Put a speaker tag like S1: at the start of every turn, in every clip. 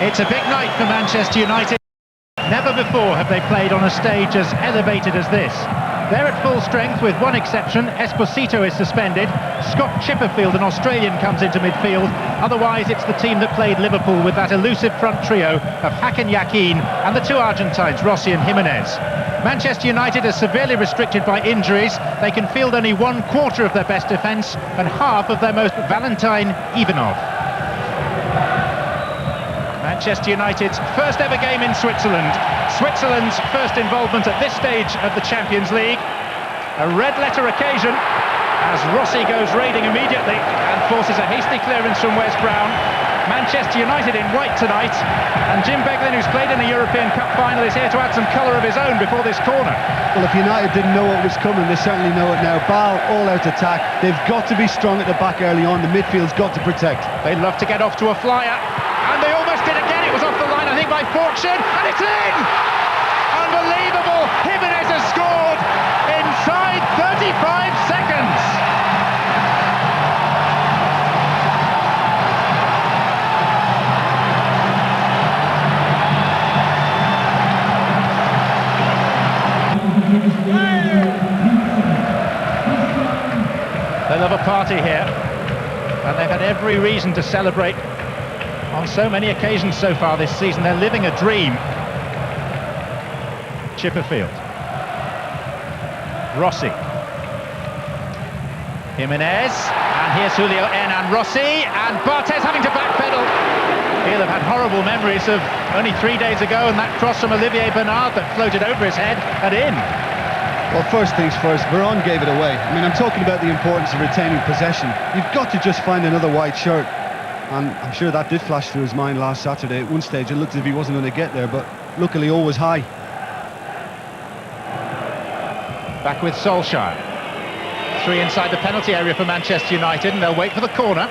S1: It's a big night for Manchester United. Never before have they played on a stage as elevated as this. They're at full strength with one exception. Esposito is suspended. Scott Chipperfield, an Australian, comes into midfield. Otherwise, it's the team that played Liverpool with that elusive front trio of Hakan Yakin and the two Argentines, Rossi and Jimenez. Manchester United are severely restricted by injuries. They can field only 1/4 of their best defence and half of their most Valentin Ivanov. Manchester United's first ever game in Switzerland. Switzerland's first involvement at this stage of the Champions League. A red letter occasion as Rossi goes raiding immediately and forces a hasty clearance from Wes Brown. Manchester United in white tonight, and Jim Beglin, who's played in a European Cup final, is here to add some colour of his own before this corner.
S2: Well, if United didn't know what was coming, they certainly know it now. Basel all out attack. They've got to be strong at the back early on. The midfield's got to protect.
S1: They'd love to get off to a flyer, and they almost did again. It was off the line, I think, by fortune, and it's in! Unbelievable! Jimenez has scored inside 35 seconds! They love a party here, and they've had every reason to celebrate on so many occasions so far this season. They're living a dream. Chipperfield. Rossi. Jimenez. And here's Julio and Rossi. And Barthez having to backpedal. He'll have had horrible memories of only 3 days ago and that cross from Olivier Bernard that floated over his head and in.
S2: Well, first things first, Varane gave it away. I mean, I'm talking about the importance of retaining possession. You've got to just find another white shirt. And I'm sure that did flash through his mind last Saturday. At one stage it looked as if he wasn't going to get there, but luckily all was high.
S1: Back with Solskjær. 3 inside the penalty area for Manchester United, and they'll wait for the corner.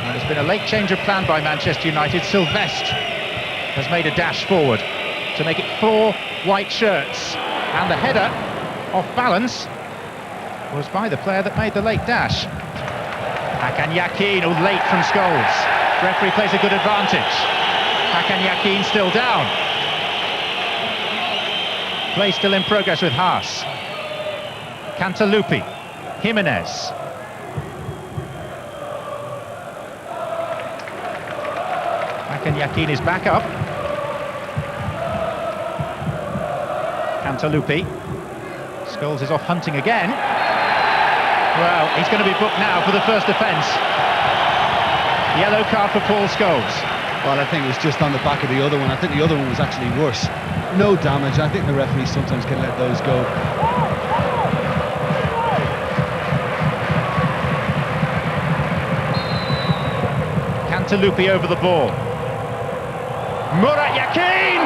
S1: And there's been a late change of plan by Manchester United. Sylvestre has made a dash forward to make it 4 white shirts. And the header, off balance, was by the player that made the late dash. Hakan Yakin, late from Scholes. Referee plays a good advantage. Hakan Yakin still down. Play still in progress with Haas. Cantalupi. Jimenez. Hakan Yakin is back up. Cantalupi. Scholes is off hunting again. Well, he's going to be booked now for the first offence. Yellow card for Paul Scholes.
S2: Well, I think it was just on the back of the other one. I think the other one was actually worse. No damage. I think the referees sometimes can let those go.
S1: Cantalupi over the ball. Murat Yakin!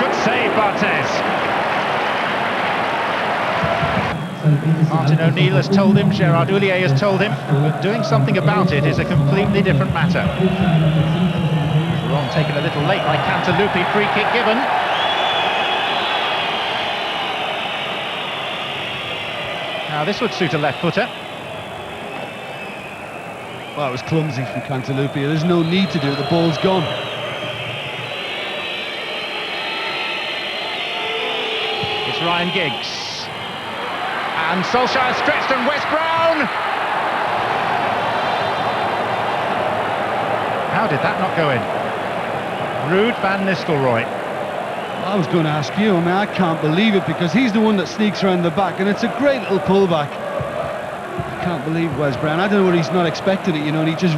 S1: Good save, Barthez. Martin O'Neill has told him, Gerard Houllier has told him, but doing something about it is a completely different matter. Ron taken a little late by Cantalupi, free kick given. Now this would suit a left footer.
S2: Well, it was clumsy from Cantalupi. There's no need to do it, the ball's gone.
S1: It's Ryan Giggs. And Solskjær stretched on Wes Brown. How did that not go in? Ruud van Nistelrooy.
S2: I was going to ask you, I mean, I can't believe it because he's the one that sneaks around the back and it's a great little pullback. I can't believe Wes Brown. I don't know whether he's not expecting it, you know, and he just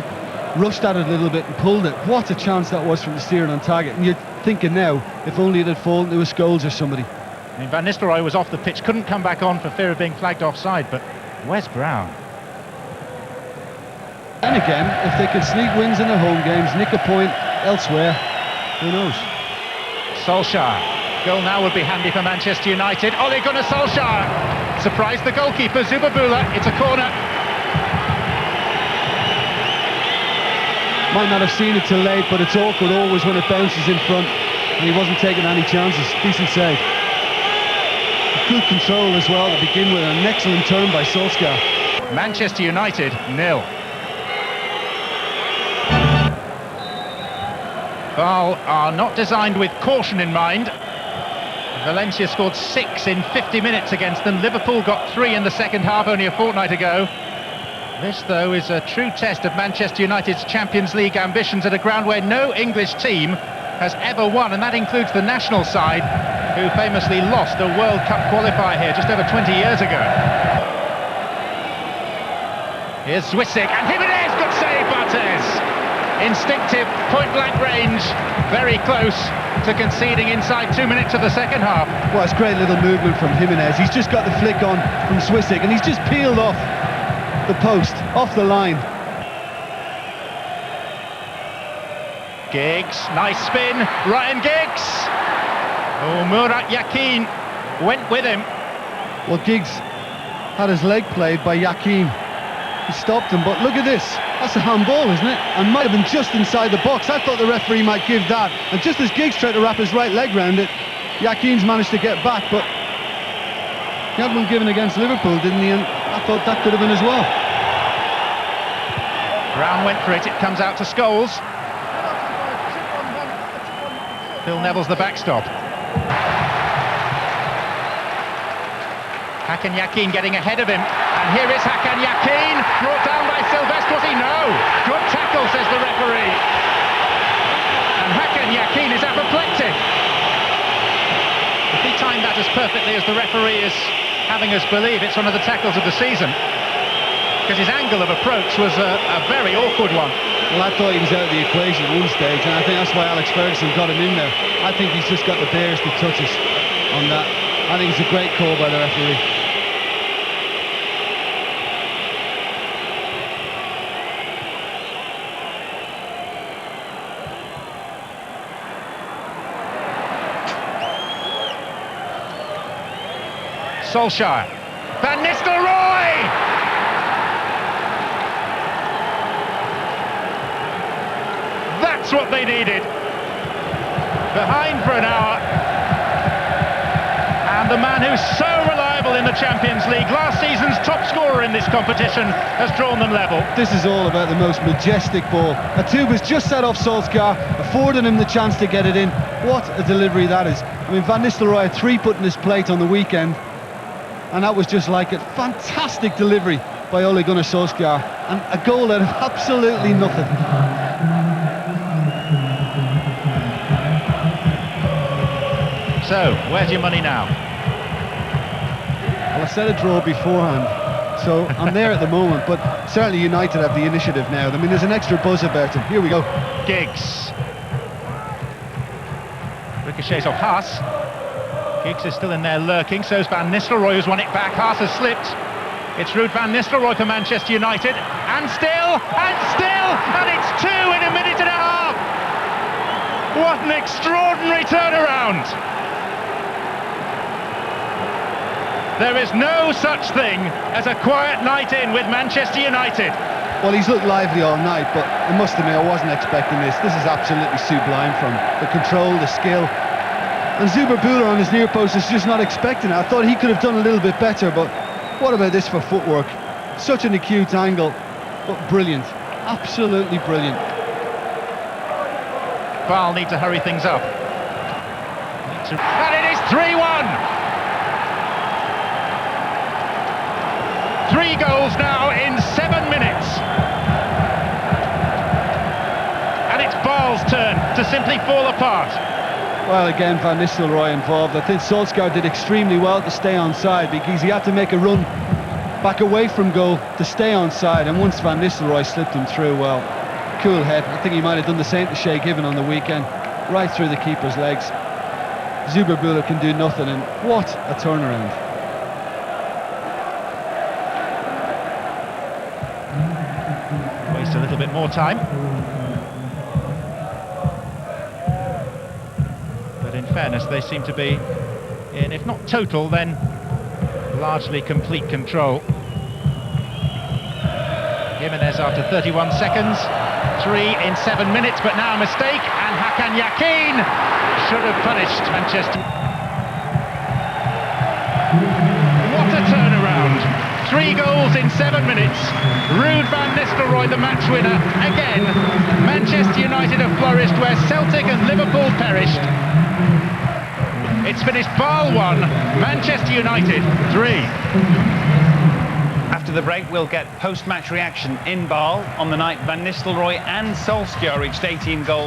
S2: rushed at it a little bit and pulled it. What a chance that was from the steering on target. And you're thinking now, if only it had fallen to a Scholes or somebody.
S1: I mean, Van Nistelrooy was off the pitch, couldn't come back on for fear of being flagged offside, but Wes Brown.
S2: And again, if they can sneak wins in the home games, nick a point elsewhere, who knows?
S1: Solskjær. Goal now would be handy for Manchester United. Ole Gunnar Solskjær surprised the goalkeeper, Zubabula. It's a corner.
S2: Might not have seen it till late, but it's awkward always when it bounces in front, and he wasn't taking any chances. Decent save. Good control as well to begin with, an excellent turn by Solskjær.
S1: Manchester United 0. Basel are not designed with caution in mind. Valencia scored 6 in 50 minutes against them. Liverpool got 3 in the second half only a fortnight ago. This, though, is a true test of Manchester United's Champions League ambitions at a ground where no English team has ever won, and that includes the national side, who famously lost a World Cup qualifier here just over 20 years ago. Here's Zwisik, and Jimenez, good save, Barthez! Instinctive, point-blank range, very close to conceding inside 2 minutes of the second half.
S2: Well, it's great little movement from Jimenez. He's just got the flick on from Zwisik, and he's just peeled off the post, off the line.
S1: Giggs, nice spin, Ryan Giggs! Oh, Murat Yakin went with him.
S2: Well, Giggs had his leg played by Yakin. He stopped him, but look at this. That's a handball, isn't it? And might have been just inside the box. I thought the referee might give that. And just as Giggs tried to wrap his right leg round it, Yakin's managed to get back, but he had one given against Liverpool, didn't he? And I thought that could have been as well.
S1: Brown went for it, it comes out to Scholes. Phil Neville's the backstop. Hakan Yakin getting ahead of him, and here is Hakan Yakin, brought down by Sylvestre. Was he? No! Good tackle, says the referee. And Hakan Yakin is apoplectic. If he timed that as perfectly as the referee is having us believe, it's one of the tackles of the season. Because his angle of approach was a very awkward one.
S2: Well, I thought he was out of the equation at one stage, and I think that's why Alex Ferguson got him in there. I think he's just got the barest of touches on that. I think it's a great call by the referee.
S1: Solskjær, Van Nistelrooy! That's what they needed. Behind for an hour. And the man who's so reliable in the Champions League, last season's top scorer in this competition, has drawn them level.
S2: This is all about the most majestic ball. Atuba's just set off Solskjær, affording him the chance to get it in. What a delivery that is. I mean, Van Nistelrooy had 3 put in his plate on the weekend, and that was just like it. Fantastic delivery by Ole Gunnar Solskjær, and a goal out of absolutely nothing.
S1: So, where's your money now?
S2: Well, I said a draw beforehand, so I'm there at the moment, but certainly United have the initiative now. I mean, there's an extra buzz about it. Here we go.
S1: Giggs. Ricochets off Haas. Giggs is still in there lurking, so's Van Nistelrooy, who's won it back. Haas has slipped. It's Ruud Van Nistelrooy for Manchester United. And still, and it's 2 in a minute and a half! What an extraordinary turnaround! There is no such thing as a quiet night in with Manchester United.
S2: Well, he's looked lively all night, but I must admit I wasn't expecting this. This is absolutely sublime from the control, the skill. And Zuber-Buller on his near post is just not expecting it. I thought he could have done a little bit better, but what about this for footwork? Such an acute angle, but brilliant. Absolutely brilliant.
S1: Basel need to hurry things up. And it is 3-1! 3 goals now in 7 minutes. And it's Basel's turn to simply fall apart.
S2: Well, again, Van Nistelrooy involved. I think Solskjær did extremely well to stay onside, because he had to make a run back away from goal to stay onside, and once Van Nistelrooy slipped him through, well, cool head. I think he might have done the same to Shea Given on the weekend, right through the keeper's legs. Zuber-Buller can do nothing, and what a turnaround.
S1: Waste a little bit more time. But in fairness, they seem to be in, if not total, then largely complete control. Jimenez after 31 seconds, 3 in 7 minutes, but now a mistake, and Hakan Yakin should have punished Manchester. What a turnaround! 3 goals in 7 minutes. Ruud van Nistelrooy, the match winner. Again, Manchester United have flourished where Celtic and Liverpool perished. It's finished Basel 1, Manchester United 3.
S3: After the break, we'll get post-match reaction in Basel on the night Van Nistelrooy and Solskjær reached 18 goals.